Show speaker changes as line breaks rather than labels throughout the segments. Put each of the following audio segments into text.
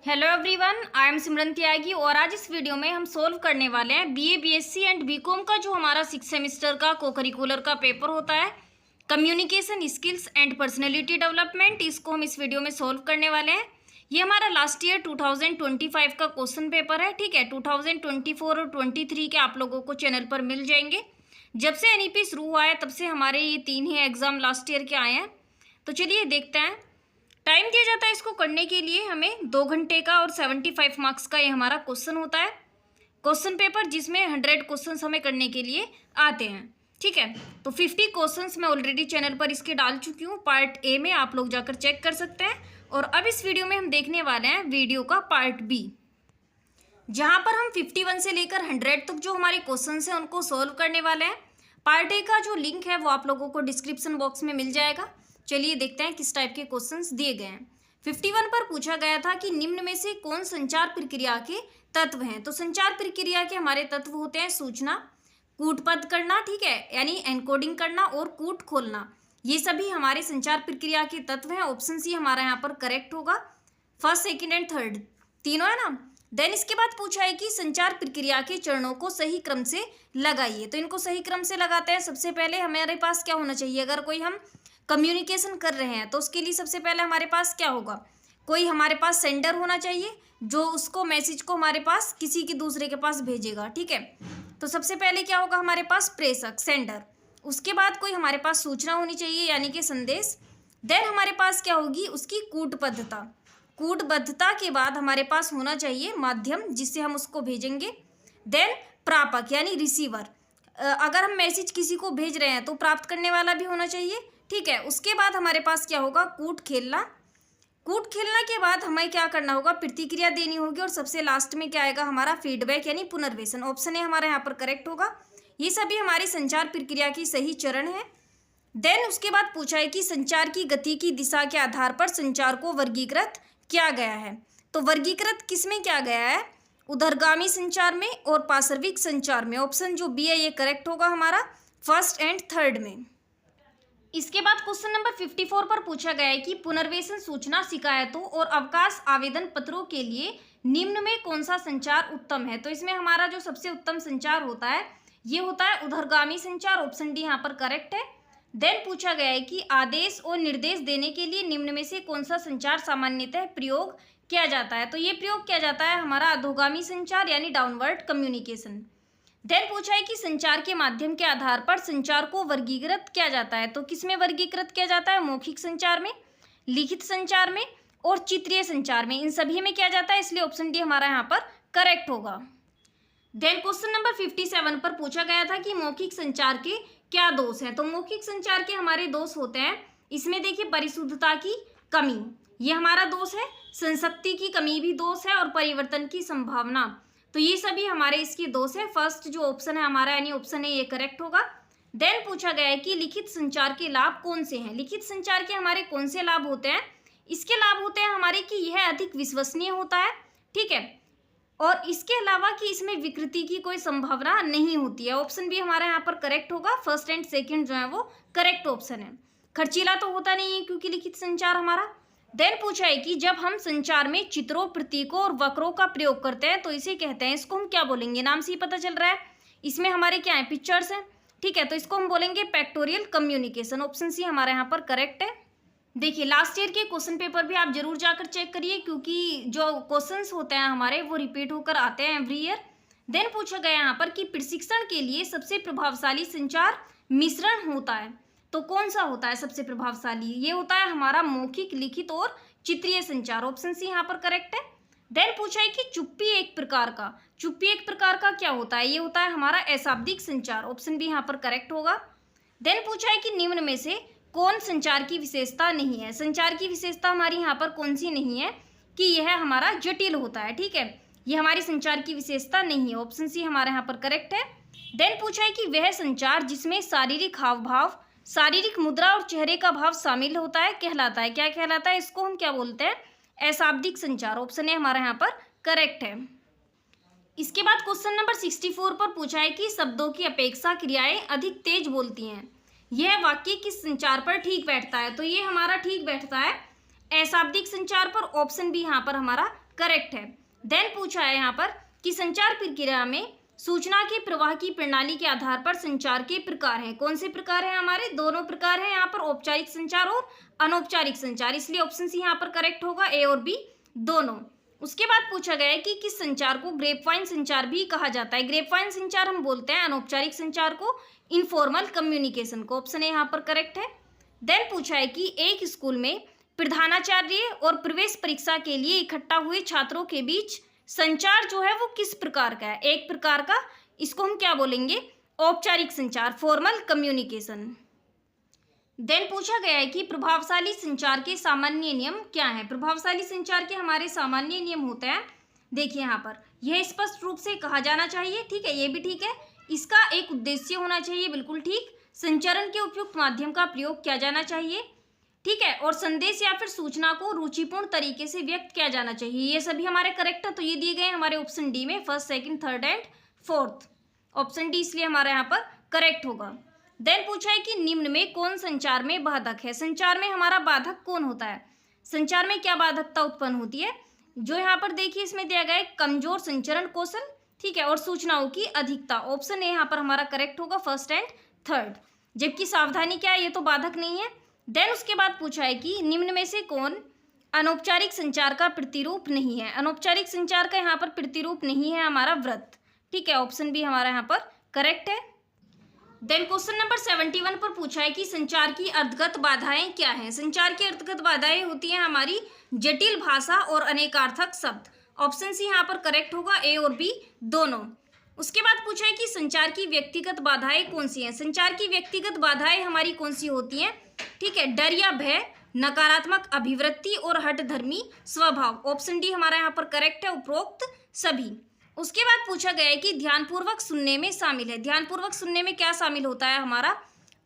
Hello everyone, I am सिमरन त्यागी और आज इस वीडियो में हम सोल्व करने वाले हैं बीए, बीएससी एंड बीकॉम का जो हमारा 6 सेमेस्टर का को करिकुलर का पेपर होता है communication skills and personality development. इसको हम इस वीडियो में सोल्व करने वाले हैं। ये हमारा लास्ट ईयर 2025 का क्वेश्चन पेपर है। ठीक है, 2024 और 23 के आप लोगों को चैनल पर मिल जाएंगे। जब से एनईपी शुरू हुआ है तब से हमारे ये 3 ही एग्जाम लास्ट ईयर के आए हैं। तो चलिए देखते हैं। टाइम दिया जाता है इसको करने के लिए हमें 2 घंटे का और 75 मार्क्स का ये हमारा क्वेश्चन होता है क्वेश्चन पेपर, जिसमें 100 क्वेश्चन हमें करने के लिए आते हैं। ठीक है, तो 50 क्वेश्चंस मैं ऑलरेडी चैनल पर इसके डाल चुकी हूँ। पार्ट ए में आप लोग जाकर चेक कर सकते हैं। और अब इस वीडियो में हम देखने वाले हैं वीडियो का पार्ट बी, जहाँ पर हम 51 से लेकर 100 तक जो हमारे क्वेश्चन हैं उनको सोल्व करने वाले हैं। पार्ट ए का जो लिंक है वो आप लोगों को डिस्क्रिप्शन बॉक्स में मिल जाएगा। चलिए देखते हैं किस टाइप के क्वेश्चंस दिए गए हैं। 51 पर पूछा गया था कि निम्न में से कौन संचार प्रक्रिया के तत्व हैं। तो संचार प्रक्रिया के हमारे तत्व होते हैं सूचना, कूटपद करना, ठीक है, यानी एनकोडिंग करना, और कूट खोलना। ये सभी हमारे संचार प्रक्रिया के तत्व हैं। ऑप्शन सी हमारा यहाँ पर करेक्ट होगा। फर्स्ट, सेकेंड एंड थर्ड तीनों है ना। देन इसके बाद पूछा है कि संचार प्रक्रिया के चरणों को सही क्रम से लगाइए। तो इनको सही क्रम से लगाते हैं। सबसे पहले हमारे पास क्या होना चाहिए, अगर कोई हम कम्युनिकेशन कर रहे हैं तो उसके लिए सबसे पहले हमारे पास क्या होगा, कोई हमारे पास सेंडर होना चाहिए जो उसको मैसेज को हमारे पास किसी के दूसरे के पास भेजेगा। ठीक है, तो सबसे पहले क्या होगा हमारे पास प्रेषक, सेंडर। उसके बाद कोई हमारे पास सूचना होनी चाहिए यानी कि संदेश। देन हमारे पास क्या होगी, उसकी कूटबद्धता। कूटबद्धता के बाद हमारे पास होना चाहिए माध्यम जिससे हम उसको भेजेंगे। देन प्रापक यानी रिसीवर। अगर हम मैसेज किसी को भेज रहे हैं तो प्राप्त करने वाला भी होना चाहिए। ठीक है, उसके बाद हमारे पास क्या होगा, कूट खेलना। कूट खेलना के बाद हमें क्या करना होगा, प्रतिक्रिया देनी होगी। और सबसे लास्ट में क्या आएगा हमारा फीडबैक यानी पुनर्वेशन। ऑप्शन ए हमारा यहाँ पर करेक्ट होगा। ये सभी हमारी संचार प्रक्रिया की सही चरण है। देन उसके बाद पूछा है कि संचार की गति की दिशा के आधार पर संचार को वर्गीकृत किया गया है। तो वर्गीकृत किस में किया गया है, उर्ध्वगामी संचार में और पार्श्विक संचार में। ऑप्शन जो बी है ये करेक्ट होगा हमारा फर्स्ट एंड थर्ड में। इसके बाद क्वेश्चन नंबर 54 पर पूछा गया है कि पुनर्वेशन सूचना शिकायतों और अवकाश आवेदन पत्रों के लिए निम्न में कौन सा संचार उत्तम है। तो इसमें हमारा जो सबसे उत्तम संचार होता है ये होता है उर्ध्वगामी संचार। ऑप्शन डी यहाँ पर करेक्ट है। देन पूछा गया है कि आदेश और निर्देश देने के लिए निम्न में से कौन सा संचार सामान्यतः प्रयोग किया जाता है। तो ये प्रयोग किया जाता है हमारा अधोगामी संचार यानी डाउनवर्ड कम्युनिकेशन। देन पूछा है कि संचार के माध्यम के आधार पर संचार को वर्गीकृत किया जाता है। तो किस में वर्गीकृत किया जाता है, मौखिक संचार में, लिखित संचार में और चित्रीय संचार में। इन सभी में किया जाता है, इसलिए ऑप्शन डी हमारा यहाँ पर करेक्ट होगा। देन क्वेश्चन नंबर 57 पर पूछा गया था कि मौखिक संचार के क्या दोष हैं। तो मौखिक संचार के हमारे दोष होते हैं, इसमें देखिए परिशुद्धता की कमी, ये हमारा दोष है। संसक्ति की कमी भी दोष है और परिवर्तन की संभावना, तो ये सभी हमारे इसके दोष है। फर्स्ट जो ऑप्शन है हमारा यानी ऑप्शन है ये करेक्ट होगा। देन पूछा गया है कि लिखित संचार के लाभ कौन से हैं। लिखित संचार के हमारे कौन से लाभ होते हैं, इसके लाभ होते हैं हमारे कि यह अधिक विश्वसनीय होता है। ठीक है, और इसके अलावा कि इसमें विकृति की कोई संभावना नहीं होती है। ऑप्शन भी हमारा यहाँ पर करेक्ट होगा। फर्स्ट एंड सेकेंड जो है वो करेक्ट ऑप्शन है। खर्चीला तो होता नहीं है क्योंकि लिखित संचार हमारा। देन पूछा है कि जब हम संचार में चित्रों, प्रतीकों और वक्रों का प्रयोग करते हैं तो इसे कहते हैं, इसको हम क्या बोलेंगे, नाम से ही पता चल रहा है इसमें हमारे क्या है, पिक्चर्स हैं। ठीक है, तो इसको हम बोलेंगे पिक्टोरियल कम्युनिकेशन। ऑप्शन सी हमारा यहाँ पर करेक्ट है। देखिए लास्ट ईयर के क्वेश्चन पेपर भी आप जरूर जाकर चेक करिए क्योंकि जो क्वेश्चंस होते हैं हमारे वो रिपीट होकर आते हैं एवरी ईयर। देन पूछा गया यहाँ पर कि प्रशिक्षण के लिए सबसे प्रभावशाली संचार मिश्रण होता है। तो कौन सा होता है सबसे प्रभावशाली, ये होता है हमारा मौखिक, लिखित और चित्रीय संचार। ऑप्शन सी यहाँ पर करेक्ट है। देन पूछा है कि चुप्पी एक प्रकार का क्या होता है, ये होता है हमारा अशाब्दिक संचार। ऑप्शन बी यहाँ पर करेक्ट होगा। देन पूछा है कि निम्न में से कौन संचार की विशेषता नहीं है। संचार की विशेषता हमारी यहाँ पर कौन सी नहीं है कि यह हमारा जटिल होता है। ठीक है, ये हमारी संचार की विशेषता नहीं है। ऑप्शन सी हमारे यहाँ पर करेक्ट है। देन पूछा है कि वह संचार जिसमें शारीरिक हाव भाव, शारीरिक मुद्रा और चेहरे का भाव शामिल होता है कहलाता है, क्या कहलाता है, इसको हम क्या बोलते हैं, अशाब्दिक संचार। ऑप्शन ए हमारा यहाँ पर करेक्ट है। इसके बाद क्वेश्चन नंबर 64 पर पूछा है कि शब्दों की अपेक्षा क्रियाएं अधिक तेज बोलती हैं, यह वाक्य किस संचार पर ठीक बैठता है। तो ये हमारा ठीक बैठता है अशाब्दिक संचार पर। ऑप्शन बी यहाँ पर हमारा करेक्ट है। देन पूछा है यहाँ पर कि संचार प्रक्रिया में सूचना के प्रवाह की प्रणाली के आधार पर संचार के प्रकार हैं। कौन से प्रकार हैं? हमारे दोनों प्रकार हैं यहाँ पर, औपचारिक संचार और अनौपचारिक संचार, इसलिए ऑप्शन सी यहाँ पर करेक्ट होगा, ए और बी दोनों। उसके बाद पूछा गया है कि किस संचार को ग्रेपवाइन संचार भी कहा जाता है। ग्रेपवाइन संचार हम बोलते हैं अनौपचारिक संचार को, इनफॉर्मल कम्युनिकेशन को, ऑप्शन ए यहाँ पर करेक्ट है। देन पूछा है कि एक स्कूल में प्रधानाचार्य और प्रवेश परीक्षा के लिए इकट्ठा हुए छात्रों के बीच संचार जो है वो किस प्रकार का है? एक प्रकार का, इसको हम क्या बोलेंगे? औपचारिक संचार, फॉर्मल कम्युनिकेशन। देन पूछा गया है कि प्रभावशाली संचार के सामान्य नियम क्या हैं। प्रभावशाली संचार के हमारे सामान्य नियम होते हैं, देखिए यहाँ पर, यह स्पष्ट रूप से कहा जाना चाहिए, ठीक है, ये भी ठीक है, इसका एक उद्देश्य होना चाहिए, बिल्कुल ठीक, संचरण के उपयुक्त माध्यम का प्रयोग किया जाना चाहिए, ठीक है, और संदेश या फिर सूचना को रुचिपूर्ण तरीके से व्यक्त किया जाना चाहिए। ये सभी हमारे करेक्ट है, तो ये दिए गए हमारे ऑप्शन डी में, first, second, third and fourth, option D इसलिए हमारा यहाँ पर करेक्ट होगा। देन पूछा है कि निम्न में कौन संचार में बाधक है। संचार में हमारा बाधक कौन होता है? संचार में क्या बाधकता उत्पन्न होती है? जो यहाँ पर देखिए इसमें दिया गया है कमजोर संचरण कौशल, ठीक है, और सूचनाओं की अधिकता, ऑप्शन ए यहाँ पर हमारा करेक्ट होगा, फर्स्ट एंड थर्ड। जबकि सावधानी क्या है, ये तो बाधक नहीं है। देन उसके बाद पूछा है कि निम्न में से कौन अनौपचारिक संचार का प्रतिरूप नहीं है। अनौपचारिक संचार का यहाँ पर प्रतिरूप नहीं है हमारा व्रत, ठीक है, ऑप्शन बी हमारा यहाँ पर करेक्ट है। देन क्वेश्चन नंबर 71 पर पूछा है कि संचार की अर्थगत बाधाएं क्या हैं। संचार की अर्थगत बाधाएं होती हैं हमारी जटिल भाषा और अनेकार्थक शब्द, ऑप्शन सी यहाँ पर करेक्ट होगा, ए और बी दोनों। उसके बाद पूछा है कि संचार की व्यक्तिगत बाधाएं कौन सी हैं। संचार की व्यक्तिगत बाधाएं हमारी कौन सी होती हैं? ठीक है, डर या भय, नकारात्मक अभिवृत्ति और हठधर्मी स्वभाव, ऑप्शन डी हमारा यहाँ पर करेक्ट है, उपरोक्त सभी। उसके बाद पूछा गया है कि ध्यानपूर्वक सुनने में शामिल है। ध्यानपूर्वक सुनने में क्या शामिल होता है हमारा?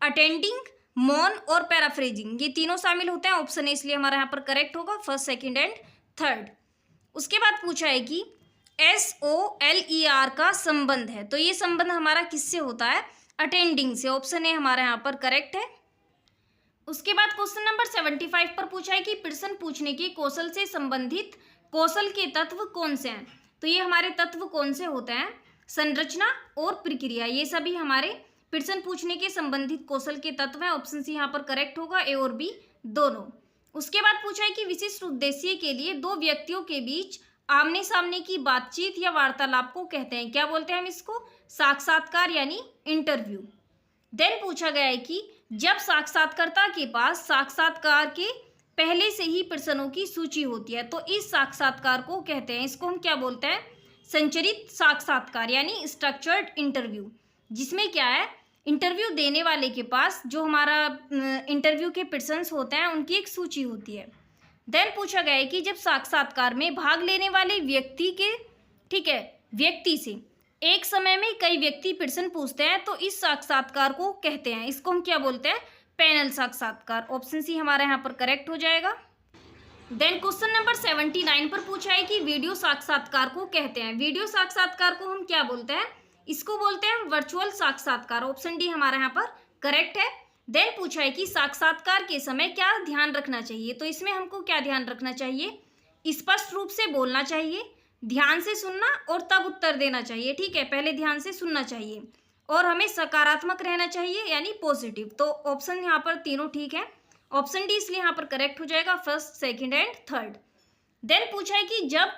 अटेंडिंग, मौन और पैराफ्रेजिंग, ये तीनों शामिल होते हैं, ऑप्शन ए इसलिए हमारा यहाँ पर करेक्ट होगा, फर्स्ट, सेकंड एंड थर्ड। उसके बाद पूछा है कि SOLER का संबंध है, तो ये संबंध हमारा किससे होता है? अटेंडिंग से, ऑप्शन ए हमारा यहाँ पर करेक्ट है। उसके बाद क्वेश्चन नंबर 75 पर पूछा है कि प्रश्न पूछने के कौशल से संबंधित कौशल के तत्व कौन से हैं। तो ये हमारे तत्व कौन से होते हैं? संरचना और प्रक्रिया, ये सभी हमारे प्रश्न पूछने के संबंधित कौशल के तत्व हैं, ऑप्शन सी यहाँ पर करेक्ट होगा, ए और बी दोनों। उसके बाद पूछा है कि विशिष्ट उद्देश्य के लिए दो व्यक्तियों के बीच आमने सामने की बातचीत या वार्तालाप को कहते हैं, क्या बोलते हैं हम इसको? साक्षात्कार यानी इंटरव्यू। देन पूछा गया है कि जब साक्षात्कारकर्ता के पास साक्षात्कार के पहले से ही प्रश्नों की सूची होती है तो इस साक्षात्कार को कहते हैं, इसको हम क्या बोलते हैं? संरचित साक्षात्कार यानी स्ट्रक्चर्ड इंटरव्यू, जिसमें क्या है, इंटरव्यू देने वाले के पास जो हमारा इंटरव्यू के प्रश्न होते हैं उनकी एक सूची होती है। देन पूछा गया है कि जब साक्षात्कार में भाग लेने वाले व्यक्ति के, ठीक है, व्यक्ति से एक समय में कई व्यक्ति प्रश्न पूछते हैं तो इस साक्षात्कार को कहते हैं, इसको हम क्या बोलते हैं? पैनल साक्षात्कार, ऑप्शन सी हमारा यहाँ पर करेक्ट हो जाएगा। देन क्वेश्चन नंबर 79 पर पूछा है कि वीडियो साक्षात्कार को कहते हैं। वीडियो साक्षात्कार को हम क्या बोलते हैं? इसको बोलते हैं वर्चुअल साक्षात्कार, ऑप्शन डी हमारा यहाँ पर करेक्ट है। देन पूछा है कि साक्षात्कार के समय क्या ध्यान रखना चाहिए, तो इसमें हमको क्या ध्यान रखना चाहिए? स्पष्ट रूप से बोलना चाहिए, ध्यान से सुनना और तब उत्तर देना चाहिए, ठीक है, पहले ध्यान से सुनना चाहिए और हमें सकारात्मक रहना चाहिए यानी पॉजिटिव। तो ऑप्शन यहाँ पर तीनों ठीक है, ऑप्शन डी इसलिए यहाँ पर करेक्ट हो जाएगा, first, second and third. Then पूछा है कि जब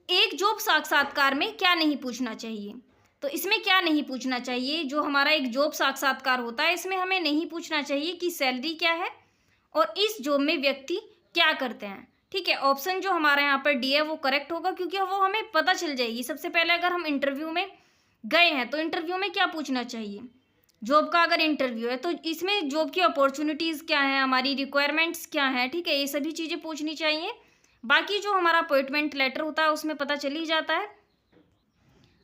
एक जॉब साक्षात्कार में क्या नहीं पूछना चाहिए, तो इसमें क्या नहीं पूछना चाहिए? जो हमारा एक जॉब साक्षात्कार होता है इसमें हमें नहीं पूछना चाहिए कि सैलरी क्या है और इस जॉब में व्यक्ति क्या करते हैं, ठीक है, ऑप्शन जो हमारा यहाँ पर डी है वो करेक्ट होगा क्योंकि वो हमें पता चल जाएगी। सबसे पहले अगर हम इंटरव्यू में गए हैं तो इंटरव्यू में क्या पूछना चाहिए? जॉब का अगर इंटरव्यू है तो इसमें जॉब की अपॉर्चुनिटीज़ क्या है, हमारी रिक्वायरमेंट्स क्या है, ठीक है, ये सभी चीज़ें पूछनी चाहिए। बाकी जो हमारा अपॉइंटमेंट लेटर होता है उसमें पता चल ही जाता है।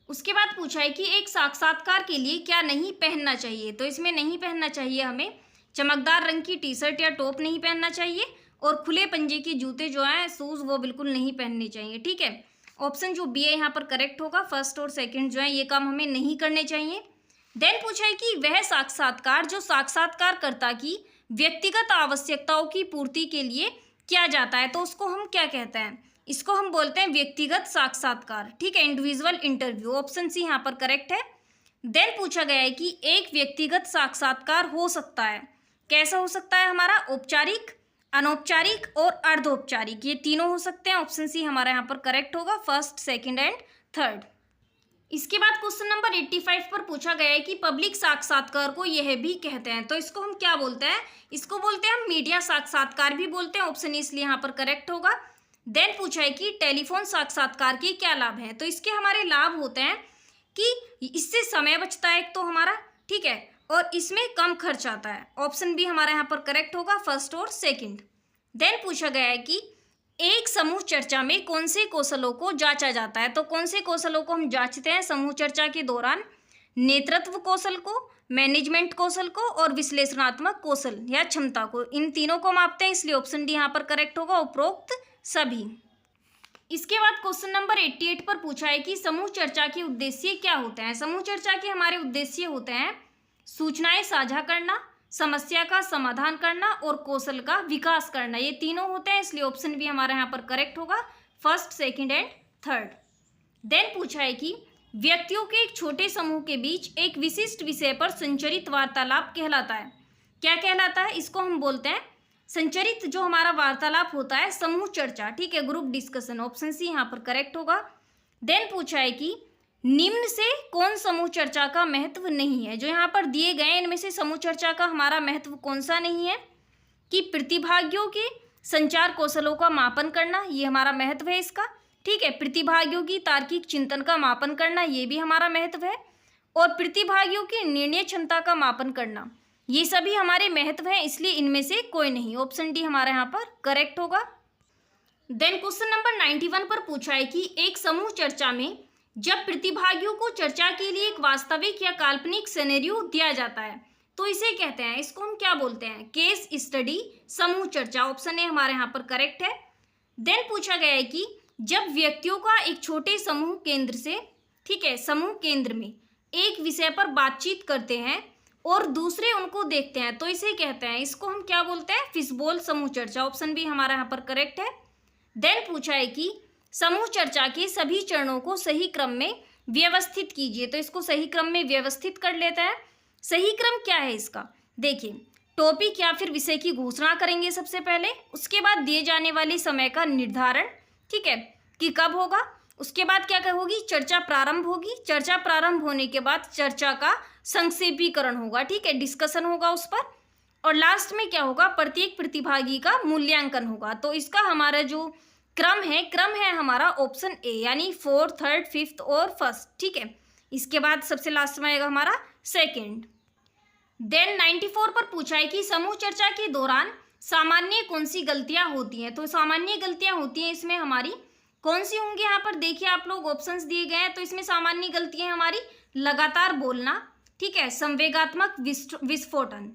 उसके बाद पूछा है कि एक साक्षात्कार के लिए क्या नहीं पहनना चाहिए, तो इसमें नहीं पहनना चाहिए हमें चमकदार रंग की टी शर्ट या टॉप नहीं पहनना चाहिए और खुले पंजे के जूते जो हैं शूज़ वो बिल्कुल नहीं पहनने चाहिए, ठीक है, ऑप्शन जो बी है यहाँ पर करेक्ट होगा, फर्स्ट और सेकंड जो है ये काम हमें नहीं करने चाहिए। देन पूछा है कि वह साक्षात्कार जो साक्षात्कारकर्ता की व्यक्तिगत आवश्यकताओं की पूर्ति के लिए किया जाता है तो उसको हम क्या कहते हैं? इसको हम बोलते हैं व्यक्तिगत साक्षात्कार, ठीक है, इंडिविजुअल इंटरव्यू। ऑप्शन सी यहाँ पर करेक्ट है। देन पूछा गया है कि एक व्यक्तिगत साक्षात्कार हो सकता है, कैसा हो सकता है हमारा, औपचारिक, अनौपचारिक और अर्धौपचारिक, ये तीनों हो सकते हैं। ऑप्शन सी हमारा यहाँ पर करेक्ट होगा, फर्स्ट, सेकंड एंड थर्ड। इसके बाद क्वेश्चन नंबर 85 पर पूछा गया है कि पब्लिक साक्षात्कार को यह भी कहते हैं, तो इसको हम क्या बोलते हैं, इसको बोलते हैं हम मीडिया साक्षात्कार भी बोलते हैं। ऑप्शन इसलिए यहाँ पर करेक्ट होगा। देन पूछा है कि टेलीफोन साक्षात्कार के क्या लाभ हैं, तो इसके हमारे लाभ होते हैं कि इससे समय बचता है एक तो हमारा, ठीक है, और इसमें कम खर्च आता है। ऑप्शन बी हमारा यहाँ पर करेक्ट होगा, फर्स्ट और सेकंड। देन पूछा गया है कि एक समूह चर्चा में कौन से कौशलों को जांचा जाता है, तो कौन से कौशलों को हम जांचते हैं समूह चर्चा के दौरान, नेतृत्व कौशल को, मैनेजमेंट कौशल को और विश्लेषणात्मक कौशल या क्षमता को, इन तीनों को मापते हैं। इसलिए ऑप्शन डी यहाँ पर करेक्ट होगा, उपरोक्त सभी। इसके बाद क्वेश्चन नंबर 88 पर पूछा है कि समूह चर्चा के उद्देश्य क्या होते हैं। समूह चर्चा के हमारे उद्देश्य होते हैं सूचनाएं साझा करना, समस्या का समाधान करना और कौशल का विकास करना, ये तीनों होते हैं। इसलिए ऑप्शन भी हमारा यहाँ पर करेक्ट होगा, first, second and third. Then पूछा है कि व्यक्तियों के एक छोटे समूह के बीच एक विशिष्ट विषय पर संचरित वार्तालाप कहलाता है, क्या कहलाता है, इसको हम बोलते हैं संचरित, जो हमारा वार्तालाप होता है समूह चर्चा, ठीक है, ग्रुप डिस्कशन। ऑप्शन सी यहाँ पर करेक्ट होगा। देन पूछा है कि निम्न से कौन समूह चर्चा का महत्व नहीं है, जो यहाँ पर दिए गए इनमें से समूह चर्चा का हमारा महत्व कौन सा नहीं है, कि प्रतिभागियों के संचार कौशलों का मापन करना, ये हमारा महत्व है इसका, ठीक है, प्रतिभागियों की तार्किक चिंतन का मापन करना, ये भी हमारा महत्व है, और प्रतिभागियों की निर्णय क्षमता का मापन करना, ये सभी हमारे महत्व हैं। इसलिए इनमें से कोई नहीं, ऑप्शन डी हमारा यहाँ पर करेक्ट होगा। देन क्वेश्चन नंबर 91 पर पूछा है कि एक समूह चर्चा में जब प्रतिभागियों को चर्चा के लिए एक वास्तविक या काल्पनिक सिनेरियो दिया जाता है, तो इसे कहते हैं, इसको हम क्या बोलते हैं, केस स्टडी समूह चर्चा। ऑप्शन ए हमारे यहाँ पर करेक्ट है। देन पूछा गया है कि जब व्यक्तियों का एक छोटे समूह केंद्र से, ठीक है, समूह केंद्र में एक विषय पर बातचीत करते हैं और दूसरे उनको देखते हैं, तो इसे कहते हैं, इसको हम क्या बोलते हैं, फिशबोल समूह चर्चा। ऑप्शन बी हमारा यहाँ पर करेक्ट है। देन पूछा है कि समूह चर्चा के सभी चरणों को सही क्रम में व्यवस्थित कीजिए, तो इसको सही क्रम में व्यवस्थित कर लेते हैं। सही क्रम क्या है इसका, देखिए, टॉपिक या फिर विषय की घोषणा करेंगे सबसे पहले, उसके बाद दिए जाने वाले समय का निर्धारण, ठीक है, कि कब होगा, उसके बाद क्या होगी, चर्चा प्रारंभ होगी, चर्चा प्रारंभ होने के बाद चर्चा का संक्षेपीकरण होगा, ठीक है, डिस्कशन होगा उस पर, और लास्ट में क्या होगा, प्रत्येक प्रतिभागी का मूल्यांकन होगा। तो इसका हमारा जो क्रम है हमारा ऑप्शन ए, यानी 4th, 3rd, 5th और 1st, ठीक है। इसके बाद सबसे लास्ट में आएगा हमारा सेकंड। देन 94 पर पूछा है कि समूह चर्चा के दौरान सामान्य कौन सी गलतियां होती हैं, तो सामान्य गलतियां होती हैं इसमें हमारी कौन सी होंगी, यहाँ पर देखिए आप लोग ऑप्शंस दिए गए हैं, तो इसमें सामान्य गलतियां हमारी लगातार बोलना, ठीक है, संवेगात्मक विस्फोटन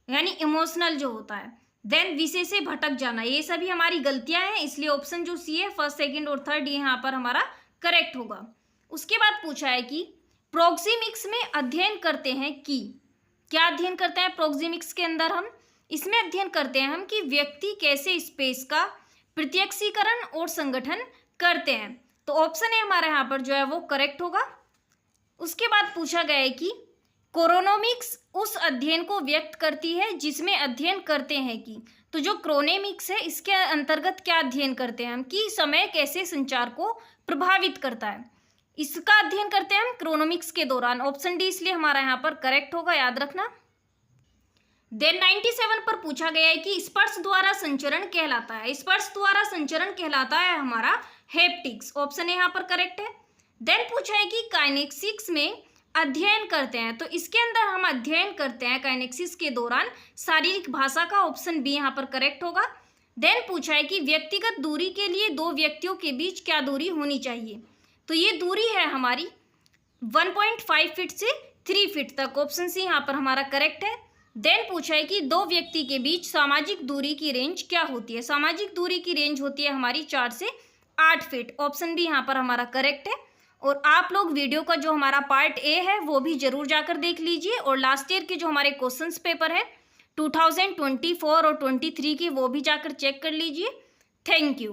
यानी इमोशनल जो होता है, देन विषय से भटक जाना, ये सभी हमारी गलतियां हैं। इसलिए ऑप्शन जो सी है, फर्स्ट, सेकंड और थर्ड, ये यहाँ पर हमारा करेक्ट होगा। उसके बाद पूछा है कि प्रोक्सीमिक्स में अध्ययन करते हैं कि, क्या अध्ययन करते हैं प्रोक्सीमिक्स के अंदर हम, इसमें अध्ययन करते हैं हम कि व्यक्ति कैसे स्पेस का प्रत्यक्षीकरण और संगठन करते हैं, तो ऑप्शन है हमारा यहाँ पर जो है वो करेक्ट होगा। उसके बाद पूछा गया है कि क्रोनोमिक्स उस अध्ययन को व्यक्त करती है जिसमें अध्ययन करते हैं कि, तो जो क्रोनेमिक्स है इसके अंतर्गत क्या अध्ययन करते हैं हम, कि समय कैसे संचार को प्रभावित करता है, इसका अध्ययन करते हैं हम क्रोनोमिक्स के दौरान। ऑप्शन डी इसलिए हमारा यहाँ पर करेक्ट होगा, याद रखना। देन 97 पर पूछा गया है कि स्पर्श द्वारा संचरण कहलाता है, स्पर्श द्वारा संचरण कहलाता है हमारा हैप्टिक्स। ऑप्शन यहाँ पर करेक्ट है। देन पूछा है कि काइनेसिक्स में अध्ययन करते हैं, तो इसके अंदर हम अध्ययन करते हैं काइनेसिक्स के दौरान शारीरिक भाषा का। ऑप्शन बी यहाँ पर करेक्ट होगा। देन पूछा है कि व्यक्तिगत दूरी के लिए दो व्यक्तियों के बीच क्या दूरी होनी चाहिए, तो ये दूरी है हमारी 1.5 फीट से 3 फीट तक। ऑप्शन सी यहाँ पर हमारा करेक्ट है। देन पूछा है कि दो व्यक्ति के बीच सामाजिक दूरी की रेंज क्या होती है, सामाजिक दूरी की रेंज होती है हमारी 4 से 8 फीट। ऑप्शन बी यहाँ पर हमारा करेक्ट है। और आप लोग वीडियो का जो हमारा पार्ट ए है वो भी जरूर जाकर देख लीजिए, और लास्ट ईयर के जो हमारे क्वेश्चंस पेपर है 2024 और 23 की, वो भी जाकर चेक कर लीजिए। Thank you.